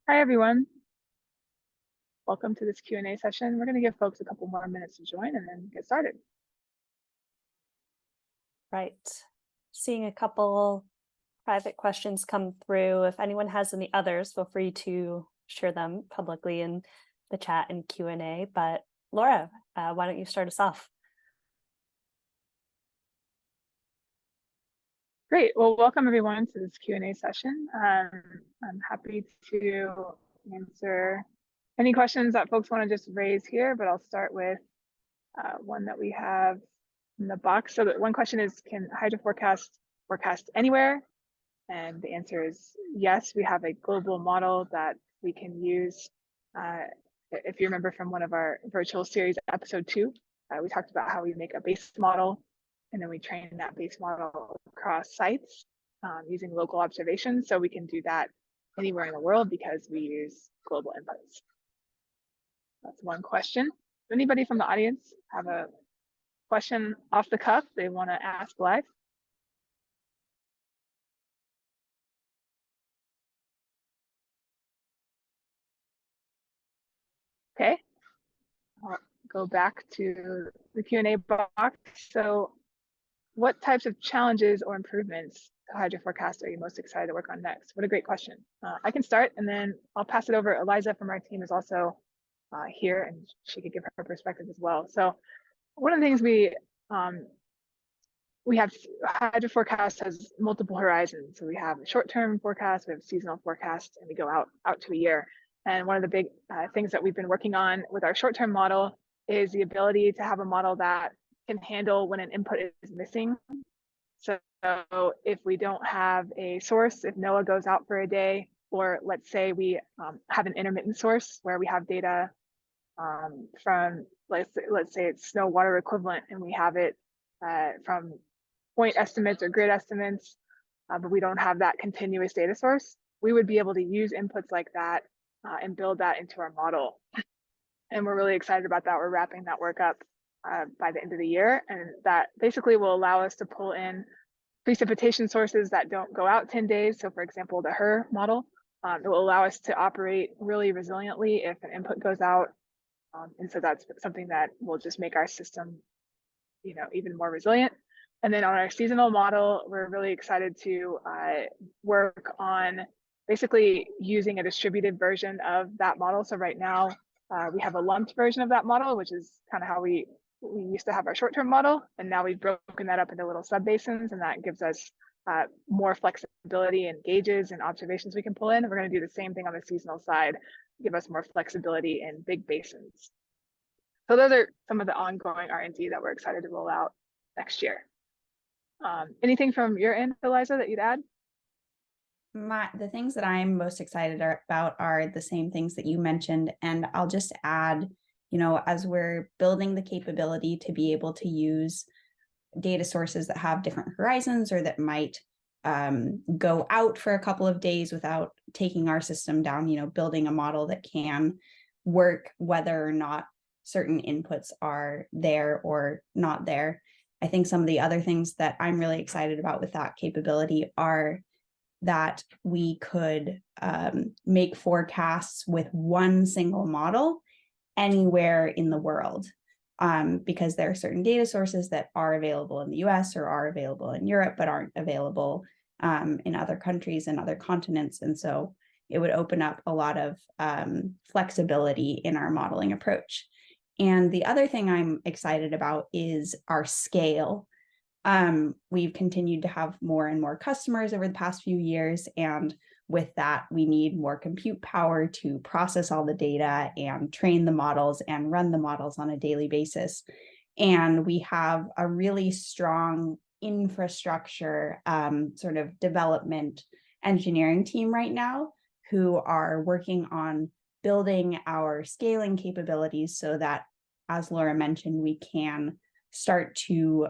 Hi, everyone. Welcome to this Q&A session. We're going to give folks a couple more minutes to join and then get started. Right. Seeing a couple private questions come through. If anyone has any others, feel free to share them publicly in the chat and Q&A. But Laura, why don't you start us off? Great. Well, welcome everyone to this Q&A session. I'm happy to answer any questions that folks want to just raise here, but I'll start with one that we have in the box. So that one question is, can hydro forecast anywhere? And the answer is yes. We have a global model that we can use. If you remember from one of our virtual series, episode 2, we talked about how we make a base model and then we train that base model across sites using local observations. So we can do that anywhere in the world because we use global inputs. That's one question. Does anybody from the audience have a question off the cuff they want to ask live? Okay, I'll go back to the Q&A box. So what types of challenges or improvements to hydro forecast are you most excited to work on next? What a great question. I can start and then I'll pass it over. Eliza from our team is also here and she could give her perspective as well. So one of the things we have, hydro forecast has multiple horizons. So we have a short-term forecast, we have a seasonal forecast, and we go out to a year. And one of the big things that we've been working on with our short-term model is the ability to have a model that can handle when an input is missing. So if we don't have a source, if NOAA goes out for a day, or let's say we have an intermittent source where we have data from, let's say it's snow water equivalent, and we have it from point estimates or grid estimates, but we don't have that continuous data source, we would be able to use inputs like that and build that into our model. And we're really excited about that. We're wrapping that work up by the end of the year. And that basically will allow us to pull in precipitation sources that don't go out 10 days. So for example, the HER model, it will allow us to operate really resiliently if an input goes out. And so that's something that will just make our system, even more resilient. And then on our seasonal model, we're really excited to work on basically using a distributed version of that model. So right now, we have a lumped version of that model, which is kind of how we used to have our short-term model. And now we've broken that up into little subbasins, and that gives us more flexibility in gauges and observations we can pull in. We're going to do the same thing on the seasonal side, give us more flexibility in big basins. So those are some of the ongoing R&D that we're excited to roll out next year. Anything from your end, Eliza, that you'd add? The things that I'm most excited about are the same things that you mentioned. And I'll just add, as we're building the capability to be able to use data sources that have different horizons or that might go out for a couple of days without taking our system down, building a model that can work whether or not certain inputs are there or not there. I think some of the other things that I'm really excited about with that capability are that we could make forecasts with one single model anywhere in the world, because there are certain data sources that are available in the US or are available in Europe, but aren't available in other countries and other continents. And so it would open up a lot of flexibility in our modeling approach. And the other thing I'm excited about is our scale. We've continued to have more and more customers over the past few years. And with that, we need more compute power to process all the data and train the models and run the models on a daily basis. And we have a really strong infrastructure sort of development engineering team right now who are working on building our scaling capabilities so that, as Laura mentioned, we can start to,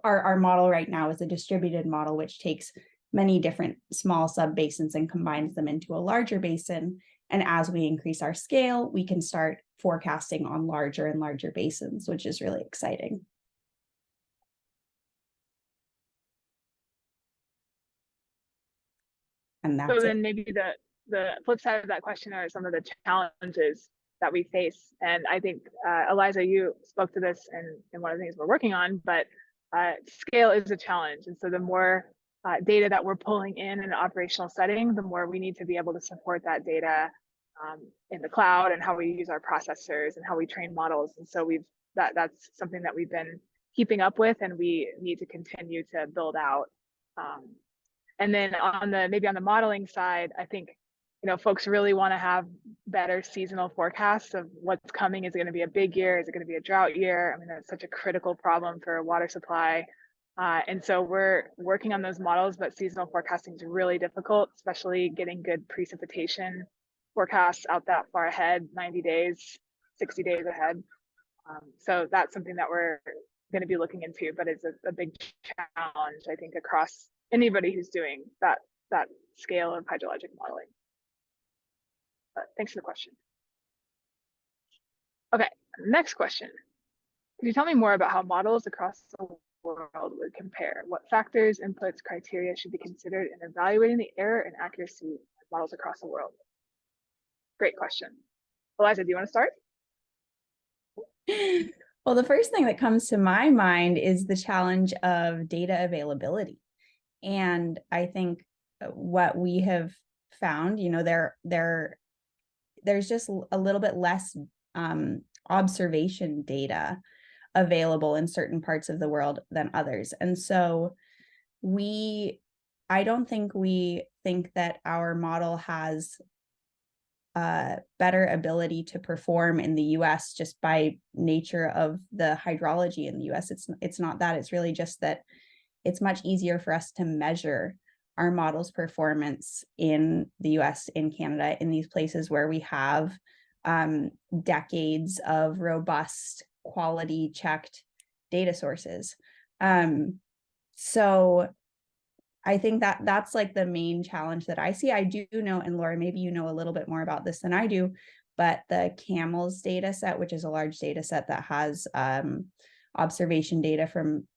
our model right now is a distributed model, which takes many different small subbasins and combines them into a larger basin. And as we increase our scale, we can start forecasting on larger and larger basins, which is really exciting. And that's so then maybe the flip side of that question are some of the challenges that we face. And I think, Eliza, you spoke to this in one of the things we're working on, but scale is a challenge. And so the more data that we're pulling in an operational setting, the more we need to be able to support that data in the cloud, and how we use our processors and how we train models. And so that's something that we've been keeping up with, and we need to continue to build out. And then maybe on the modeling side, I think, folks really want to have better seasonal forecasts of what's coming. Is it going to be a big year? Is it going to be a drought year? I mean, that's such a critical problem for water supply. And so we're working on those models, but seasonal forecasting is really difficult, especially getting good precipitation forecasts out that far ahead, 90 days, 60 days ahead. So that's something that we're going to be looking into, but it's a big challenge, I think, across anybody who's doing that scale of hydrologic modeling. But thanks for the question. Okay, next question. Could you tell me more about how models across the world would compare? What factors, inputs, criteria should be considered in evaluating the error and accuracy of models across the world? Great question. Eliza, do you want to start? Well, the first thing that comes to my mind is the challenge of data availability. And I think what we have found, there's just a little bit less observation data available in certain parts of the world than others. And so I don't think we think that our model has better ability to perform in the US just by nature of the hydrology in the US. It's not that. It's really just that it's much easier for us to measure our model's performance in the US, in Canada, in these places where we have decades of robust, quality checked data sources. So I think that's like the main challenge that I see. I do know, and Laura, maybe you know a little bit more about this than I do, but the CAMELS data set, which is a large data set that has observation data from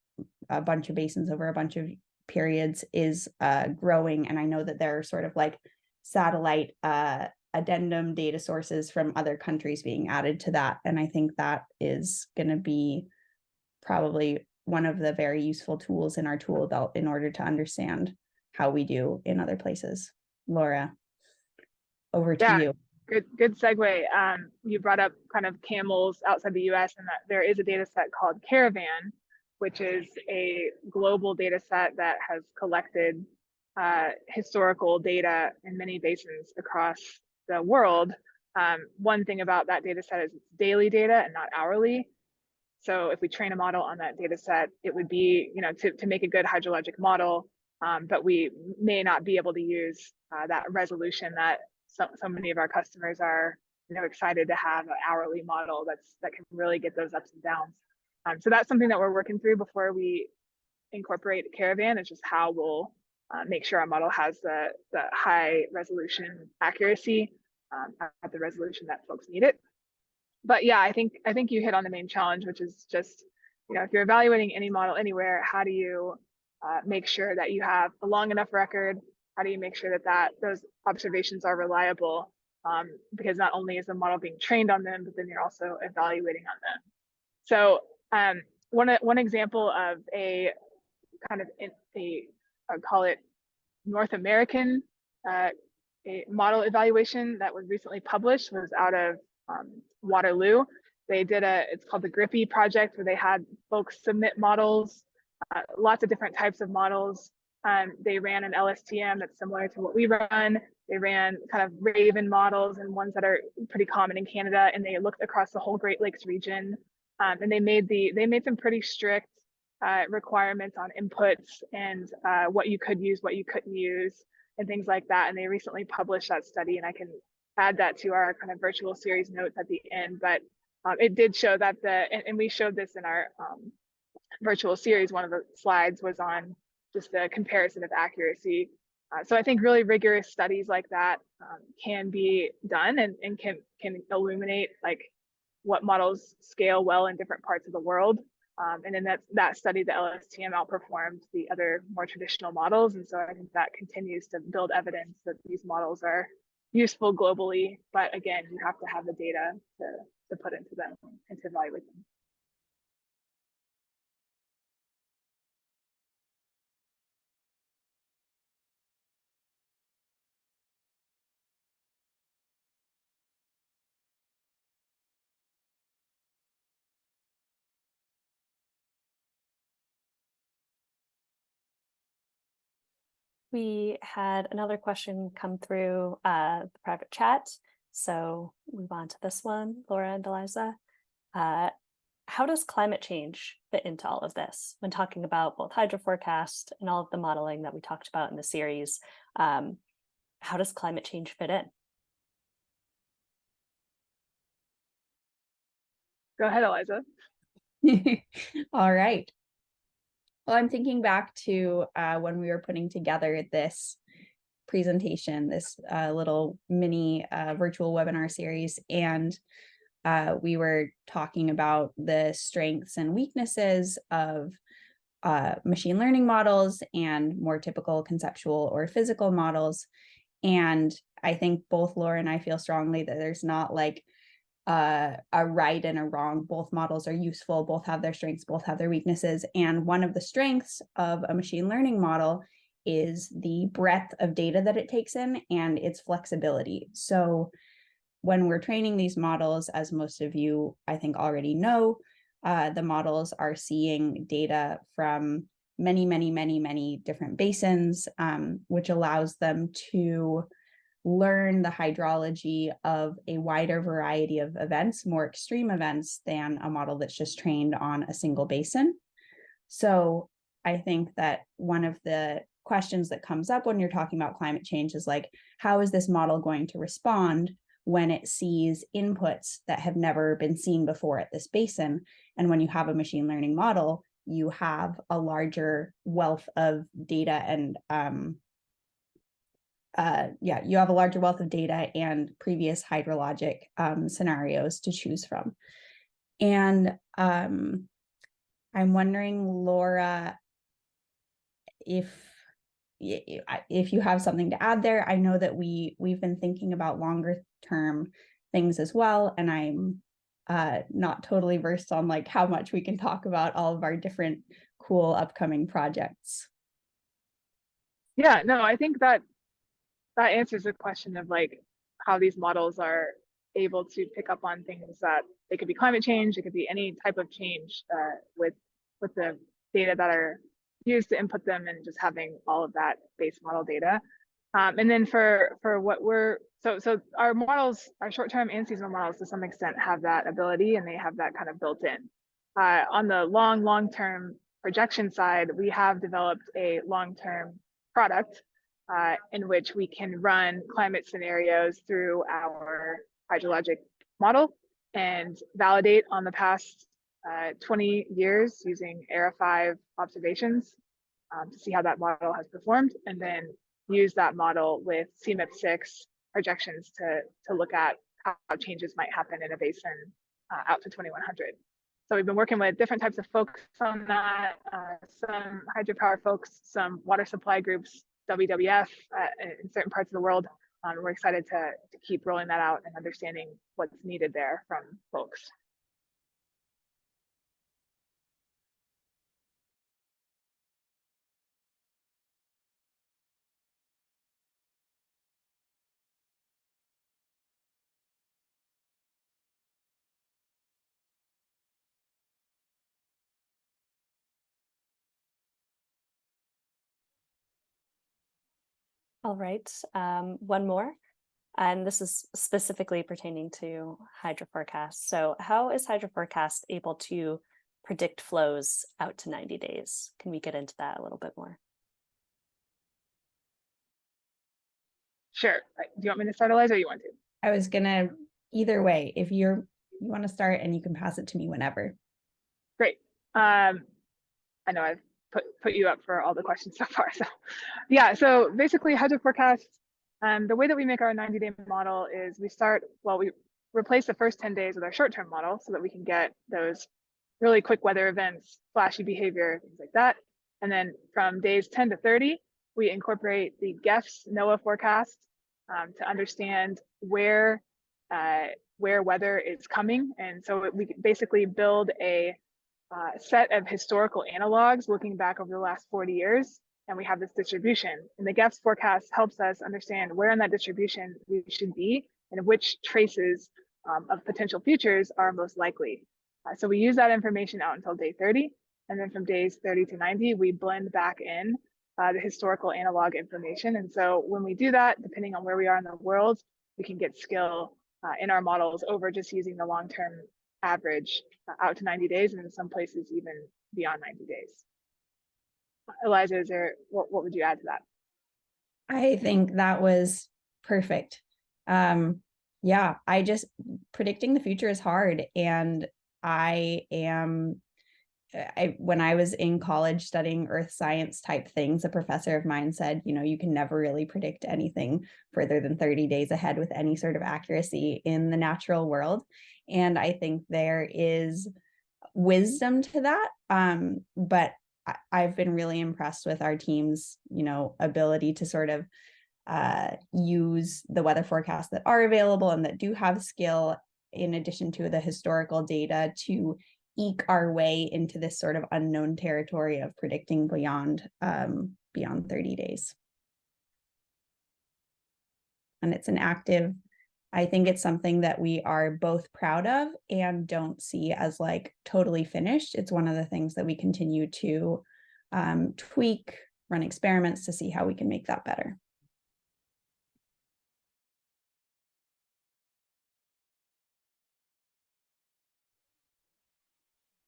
a bunch of basins over a bunch of periods, is growing. And I know that there are sort of like satellite addendum data sources from other countries being added to that. And I think that is going to be probably one of the very useful tools in our tool belt in order to understand how we do in other places. Laura, over to you. Good segue. You brought up kind of CAMELS outside the US, and that there is a data set called Caravan, which is a global data set that has collected historical data in many basins across the world. One thing about that data set is it's daily data and not hourly. So if we train a model on that data set, it would be, to make a good hydrologic model, but we may not be able to use that resolution that so many of our customers are, excited to have an hourly model that can really get those ups and downs. So that's something that we're working through before we incorporate Caravan. It's just how we'll make sure our model has the high resolution accuracy at the resolution that folks need it. But yeah, I think you hit on the main challenge, which is just, if you're evaluating any model anywhere, how do you make sure that you have a long enough record? How do you make sure that those observations are reliable? Because not only is the model being trained on them, but then you're also evaluating on them. So one example of a kind of I'd call it North American a model evaluation that was recently published was out of Waterloo. They did it's called the Grippy project, where they had folks submit models, lots of different types of models. They ran an LSTM that's similar to what we run. They ran kind of Raven models and ones that are pretty common in Canada, and they looked across the whole Great Lakes region. And they made some pretty strict requirements on inputs and what you could use, what you couldn't use, and things like that. And they recently published that study, and I can add that to our kind of virtual series notes at the end. But it did show that and we showed this in our virtual series. One of the slides was on just the comparison of accuracy. So I think really rigorous studies like that can be done and can illuminate like what models scale well in different parts of the world. And in that study, the LSTM outperformed the other more traditional models. And so I think that continues to build evidence that these models are useful globally, but again, you have to have the data to put into them and to evaluate them. We had another question come through the private chat. So move on to this one, Laura and Eliza. How does climate change fit into all of this when talking about both hydro forecast and all of the modeling that we talked about in the series? How does climate change fit in? Go ahead, Eliza. All right. Well, I'm thinking back to when we were putting together this presentation, this little mini virtual webinar series, and we were talking about the strengths and weaknesses of machine learning models and more typical conceptual or physical models. And I think both Laura and I feel strongly that there's not like a right and a wrong. Both models are useful, both have their strengths, both have their weaknesses. And one of the strengths of a machine learning model is the breadth of data that it takes in and its flexibility. So when we're training these models, as most of you, I think, already know, the models are seeing data from many different basins, which allows them to learn the hydrology of a wider variety of events, more extreme events than a model that's just trained on a single basin. So I think that one of the questions that comes up when you're talking about climate change is like, how is this model going to respond when it sees inputs that have never been seen before at this basin? And when you have a machine learning model, you have a larger wealth of data and you have a larger wealth of data and previous hydrologic scenarios to choose from. And I'm wondering, Laura, if you have something to add there. I know that we've been thinking about longer term things as well, and I'm not totally versed on like how much we can talk about all of our different cool upcoming projects. Yeah, no, I think that answers the question of like how these models are able to pick up on things that it could be climate change, it could be any type of change with the data that are used to input them, and just having all of that base model data. And then for what we're so our models, our short-term and seasonal models to some extent have that ability, and they have that kind of built in. On the long-term projection side, we have developed a long-term product in which we can run climate scenarios through our hydrologic model and validate on the past 20 years using ERA 5 observations to see how that model has performed, and then use that model with CMIP6 projections to look at how changes might happen in a basin out to 2100. So we've been working with different types of folks on that, some hydropower folks, some water supply groups, WWF in certain parts of the world. We're excited to keep rolling that out and understanding what's needed there from folks. All right, one more, and this is specifically pertaining to hydro forecast. So how is hydro forecast able to predict flows out to 90 days? Can we get into that a little bit more? Sure. Do you want me to start, Eliza, or you want to? I was gonna, either way, if you want to start, and you can pass it to me whenever. Great. I know I've put you up for all the questions so far. So yeah, so basically hydro forecast, the way that we make our 90-day model is we replace the first 10 days with our short-term model so that we can get those really quick weather events, flashy behavior, things like that. And then from days 10 to 30, we incorporate the GEFS NOAA forecast to understand where weather is coming. And so we basically build a set of historical analogs looking back over the last 40 years, and we have this distribution. And the GEFS forecast helps us understand where in that distribution we should be and which traces of potential futures are most likely. So we use that information out until day 30, and then from days 30 to 90, we blend back in the historical analog information. And so when we do that, depending on where we are in the world, we can get skill in our models over just using the long-term average out to 90 days, and in some places even beyond 90 days. Eliza, what would you add to that? I think that was perfect. Yeah, predicting the future is hard. And when I was in college studying earth science type things, a professor of mine said, you can never really predict anything further than 30 days ahead with any sort of accuracy in the natural world. And I think there is wisdom to that. But I've been really impressed with our team's, ability to sort of use the weather forecasts that are available and that do have skill, in addition to the historical data, to eke our way into this sort of unknown territory of predicting beyond 30 days. And it's I think it's something that we are both proud of and don't see as like totally finished. It's one of the things that we continue to tweak, run experiments to see how we can make that better.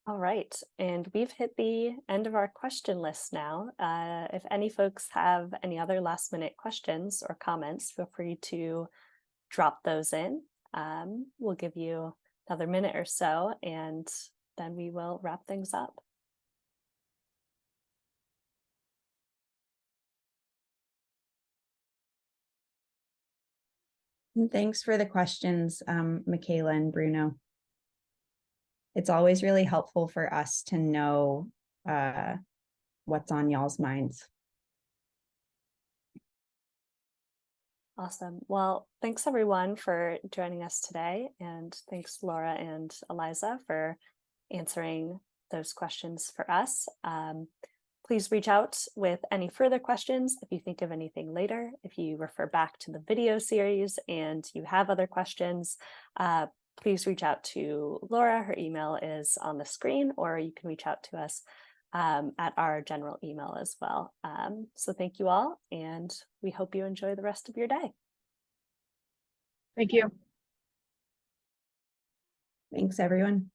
All right, and we've hit the end of our question list now. If any folks have any other last minute questions or comments, feel free to drop those in. We'll give you another minute or so, and then we will wrap things up. And thanks for the questions, Michaela and Bruno. It's always really helpful for us to know what's on y'all's minds. Awesome. Well, thanks everyone for joining us today. And thanks Laura and Eliza for answering those questions for us. Please reach out with any further questions if you think of anything later. If you refer back to the video series and you have other questions, please reach out to Laura. Her email is on the screen, or you can reach out to us at our general email as well. So thank you all, and we hope you enjoy the rest of your day. Thank you. Thanks, everyone.